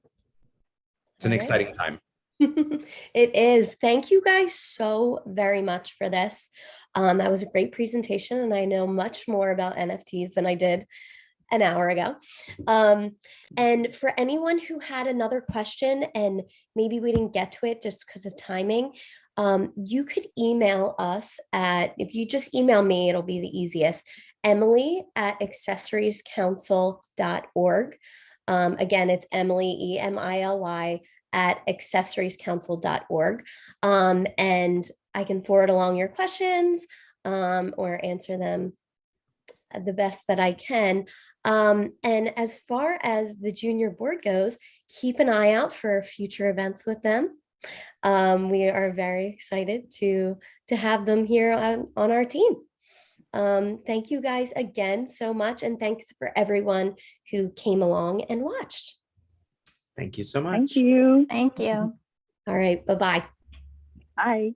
It's an exciting time. It is. Thank you guys so very much for this. That was a great presentation, and I know much more about NFTs than I did an hour ago. And for anyone who had another question and maybe we didn't get to it just because of timing, you could email us at, if you just email me, it'll be the easiest, emily@accessoriescouncil.org. Again, it's Emily, EMILY, at accessoriescouncil.org. And I can forward along your questions or answer them the best that I can. And as far as the junior board goes, keep an eye out for future events with them. We are very excited to have them here on our team. Thank you guys again so much. And thanks for everyone who came along and watched. Thank you so much. Thank you. Thank you. All right. Bye-bye. Bye.